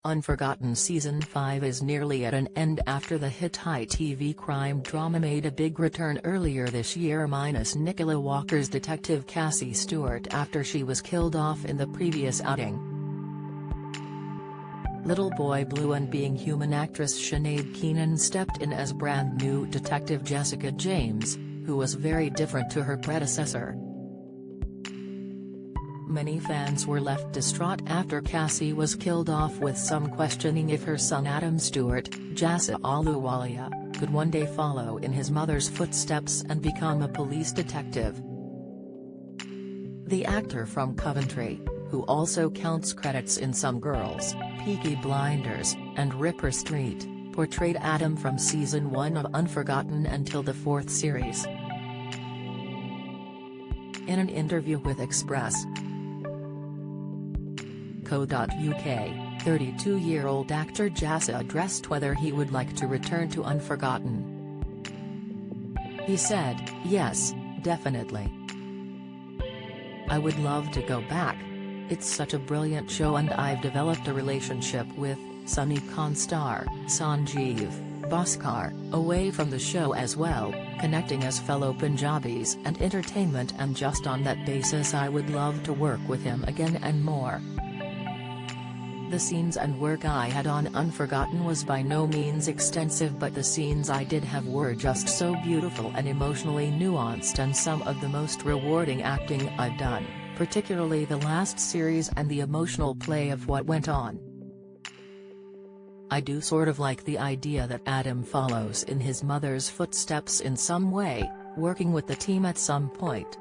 Unforgotten Season 5 is nearly at an end after the hit ITV crime drama made a big return earlier this year minus Nicola Walker's detective Cassie Stewart after she was killed off in the previous outing. Little Boy Blue and Being Human actress Sinead Keenan stepped in as brand new Detective Jessica James, who was very different to her predecessor. Many fans were left distraught after Cassie was killed off, with some questioning if her son Adam Stewart, Jasa Ahluwalia, could one day follow in his mother's footsteps and become a police detective. The actor from Coventry, who also counts credits in Some Girls, Peaky Blinders, and Ripper Street, portrayed Adam from Season 1 of Unforgotten until the fourth series. In an interview with Express.co.uk, 32-year-old actor Jasa addressed whether he would like to return to Unforgotten. He said, "Yes, definitely. I would love to go back. It's such a brilliant show and I've developed a relationship with Sunny Khan star Sanjeev Bhaskar away from the show as well, connecting as fellow Punjabis and entertainment, and just on that basis I would love to work with him again and more." The scenes and work I had on Unforgotten was by no means extensive, but the scenes I did have were just so beautiful and emotionally nuanced, and some of the most rewarding acting I've done, particularly the last series and the emotional play of what went on. I do sort of like the idea that Adam follows in his mother's footsteps in some way, working with the team at some point.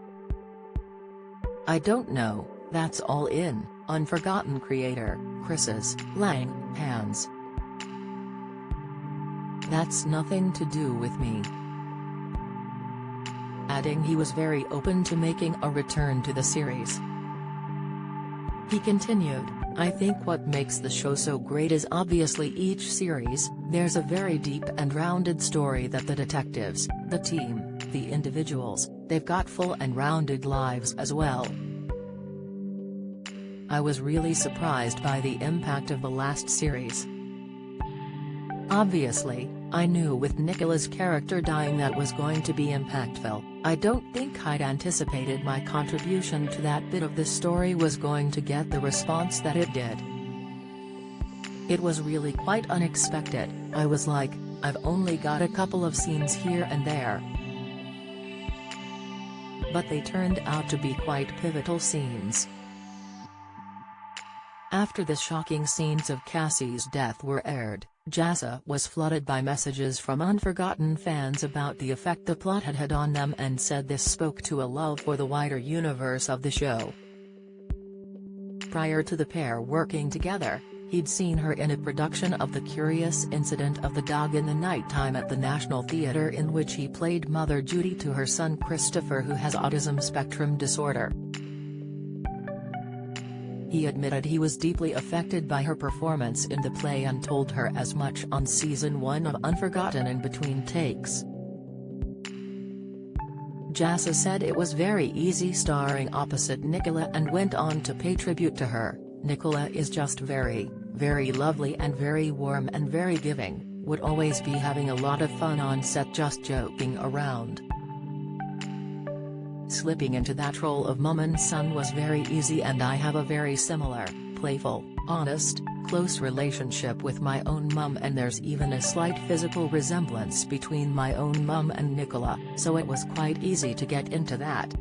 I don't know, that's all in Unforgotten creator Chris's Lang hands. That's nothing to do with me. Adding he was very open to making a return to the series. He continued, "I think what makes the show so great is obviously each series, there's a very deep and rounded story that the detectives, the team, the individuals, they've got full and rounded lives as well. I was really surprised by the impact of the last series. Obviously, I knew with Nicola's character dying that was going to be impactful. I don't think I'd anticipated my contribution to that bit of the story was going to get the response that it did. It was really quite unexpected. I was like, I've only got a couple of scenes here and there. But they turned out to be quite pivotal scenes." After the shocking scenes of Cassie's death were aired, Jasa was flooded by messages from Unforgotten fans about the effect the plot had had on them, and said this spoke to a love for the wider universe of the show. Prior to the pair working together, he'd seen her in a production of The Curious Incident of the Dog in the Nighttime at the National Theatre, in which he played Mother Judy to her son Christopher, who has autism spectrum disorder. He admitted he was deeply affected by her performance in the play and told her as much on Season 1 of Unforgotten in between takes. Jasa said it was very easy starring opposite Nicola and went on to pay tribute to her. "Nicola is just very, very lovely and very warm and very giving, would always be having a lot of fun on set, just joking around. Slipping into that role of mum and son was very easy, and I have a very similar, playful, honest, close relationship with my own mum, and there's even a slight physical resemblance between my own mum and Nicola, so it was quite easy to get into that."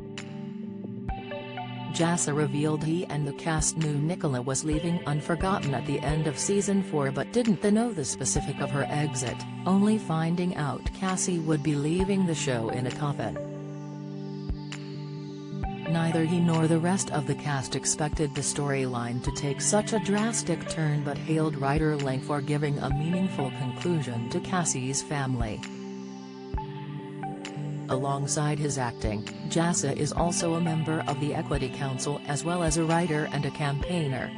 Jasa revealed he and the cast knew Nicola was leaving Unforgotten at the end of Season 4 but didn't know the specific of her exit, only finding out Cassie would be leaving the show in a coffin. Neither he nor the rest of the cast expected the storyline to take such a drastic turn, but hailed writer Lang for giving a meaningful conclusion to Cassie's family. Alongside his acting, Jasa is also a member of the Equity Council as well as a writer and a campaigner.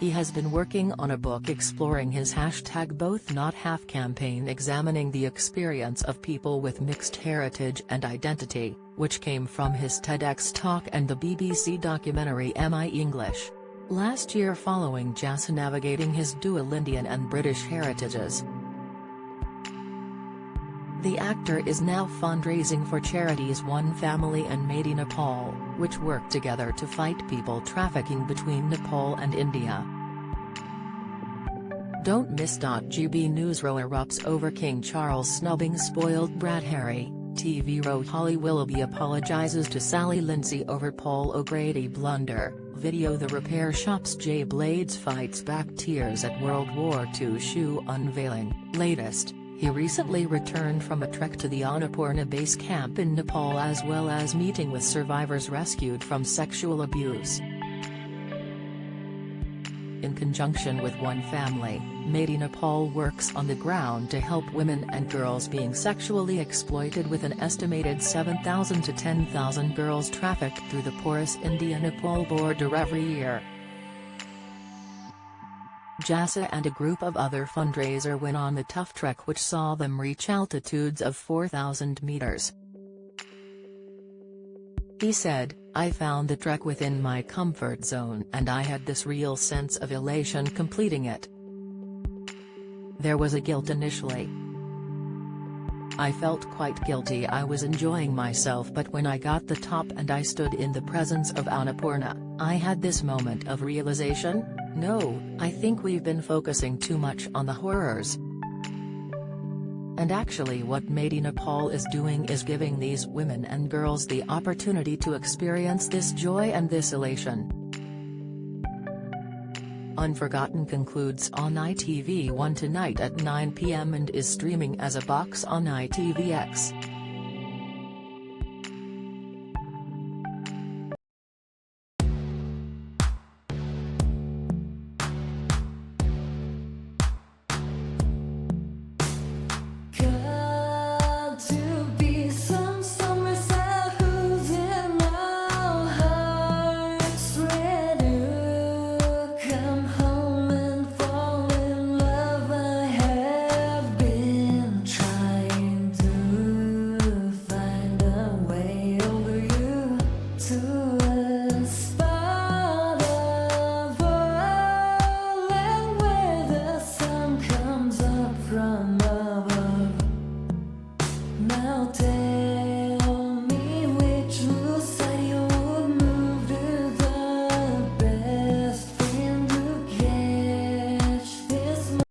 He has been working on a book exploring his #BothNotHalf campaign, examining the experience of people with mixed heritage and identity, which came from his TEDx talk and the BBC documentary Am I English? last year following Jassa navigating his dual Indian and British heritages. The actor is now fundraising for charities One Family and Made in Nepal, which work together to fight people trafficking between Nepal and India. Don't miss. GB Newsrow erupts over King Charles snubbing spoiled brat Harry. TV row Holly Willoughby apologizes to Sally Lindsay over Paul O'Grady blunder. Video The repair shop's Jay Blades fights back tears at World War II shoe unveiling. Latest, he recently returned from a trek to the Annapurna base camp in Nepal as well as meeting with survivors rescued from sexual abuse. In conjunction with One Family, Made in Nepal works on the ground to help women and girls being sexually exploited, with an estimated 7,000 to 10,000 girls trafficked through the porous India-Nepal border every year. Jassa and a group of other fundraiser went on the tough trek which saw them reach altitudes of 4,000 meters. He said, "I found the trek within my comfort zone and I had this real sense of elation completing it. There was a guilt initially. I felt quite guilty. I was enjoying myself, but when I got the top and I stood in the presence of Annapurna, I had this moment of realization, no, I think we've been focusing too much on the horrors. And actually what Made in Nepal is doing is giving these women and girls the opportunity to experience this joy and this elation." Unforgotten concludes on ITV1 tonight at 9 p.m. and is streaming as a box on ITVX.